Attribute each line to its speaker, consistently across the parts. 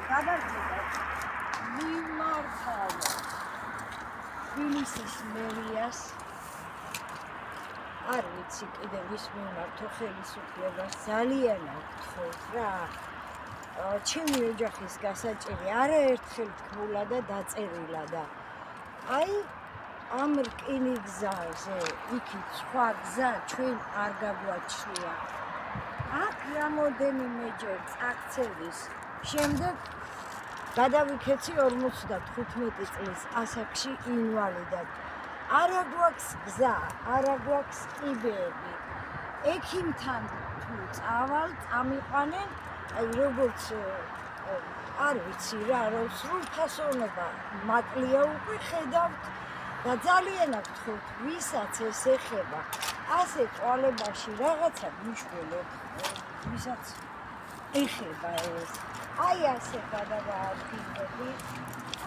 Speaker 1: გადარჩენად მიმართავა თბილისის მერიას არ ვიცი კიდე ვის მიმართო ხელისუფლებას ძალიან გთხოვთ რა ჩემი ოჯახის გასაჭირი არაერთხელ თქმულა და დაწერილა და აი ამ რკინიგზაზე იქით სხვა გზა ჩვენ არ გაგვაჩნია აქ რამოდენიმეჯერ წაქცევის შემდეგ გადავიქეცი 55 წლის ასაკში ინვალიდად არა გვაქვს გზა არა გვაქვს კიბეები ექიმთან თუ წავალ წამიყვანენ აი როგორც არ ვიცი რა სრულფასოვნება მაკლია უკვე ხედავთ და ძალიან გთხოვთ ვისაც ეს ეხება ასე წვალებაში რაღაცა მიშველოთ ვისაც ეხება ეს აი ასე გადავაადგილები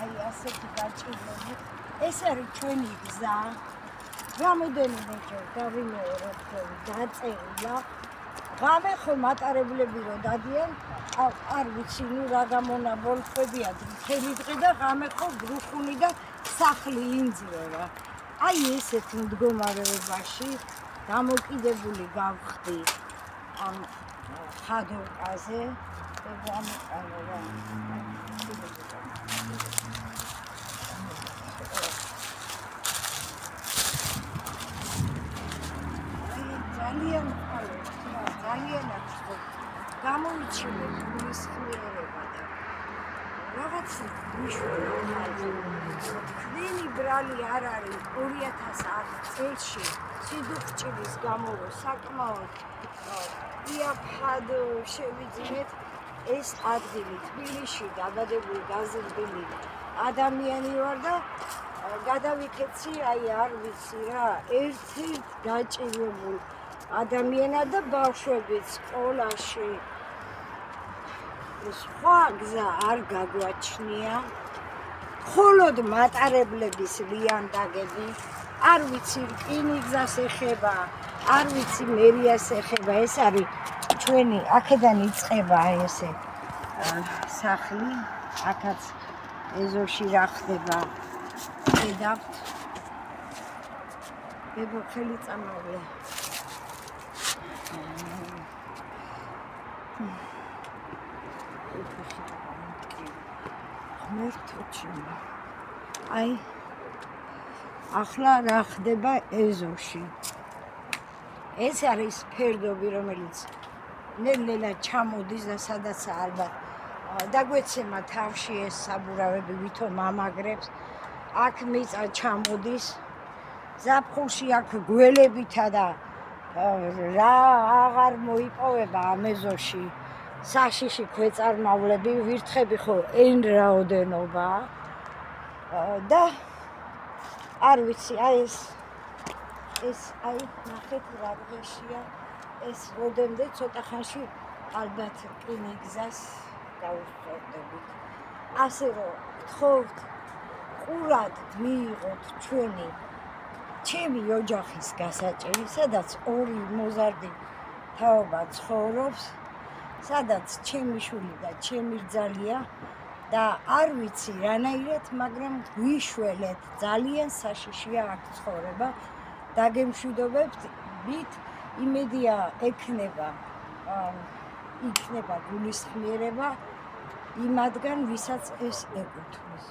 Speaker 1: აი ასეთი გაჭირვები ეს არის ჩვენი გზა რამოდენიმეჯერ დავიმეორებ რომ დაწერილა ღამე ხო მატარებლები რო დადიან არ ვიცი ნუ რა გამონაბოლქვებია მთელი დღე და ღამე ხო ბრუხუნი და სახლი ინძრევა აი ესეთ მდგომარეობაში დამოკიდებული გავხდი ამ ხადორკაზე და გამიყარო რა ძალიან გამოიჩინე გულის ხმიერება და რაღაც მიშველა ჩვენი ბრალი არ არის 2010 წელში სიდუხჭირის გამო საკმაოდ იაფად შევიძინეთ ეს ადგილი თბილისში დაბადებული გაზრდილი ადამიანი ვარ და გადავიქეცი აი არ ვიცი რა ერთ-ერთ გაჭირვებულ ადამიანად და ბავშვებიც სკოლაში სხვა გზა არ გაგვაჩნია მხოლოდ მატარებლების ლიანდაგები არ ვიცი რკინიგზას ეხება არ ვიცი მერიას ეხება ეს არის ჩვენი აქედან იწყება ესე სახლი აქაც ეზოში რა ხდება ხედავთ ბებო ხელი წამოვლა ღმერთოჩიმა აი ახლა რა ხდება ეზოში ეს არის ფერდობი რომელიც ნელ-ნელა ჩამოდის და სადაც ალბათ დაგვეცემა თავში ეს საბურავები ვითომ ამაგრებს აქ მიწა ჩამოდის ზაფხულში აქ გველებითა და რა აღარ მოიპოვება ამ ეზოში საშიში ქვეწარმავლები ვირთხები ხო אין რაოდენობა და არ ვიცი აი ეს აი ნახეთ რა დღეშია ეს როდემდე ცოტა ხანში ალბათ რკინიგზას გავუსწორდებით ასე რომ გთხოვთ ყურად მიიღოთ ჩემი ოჯახის გასაჭერი სადაც ორი მოზარდი თაობა ცხოვრობს სადაც ჩემი შვილი და ჩემი რძალია და არ ვიცი რანაირად მაგრამ გვიშველეთ ძალიან საშიშია აქ ცხოვრება დაგემშვიდობებთ ვით იმედია იქნება გულისხმიერება იმადგან ვისაც ეს ეკუთვნის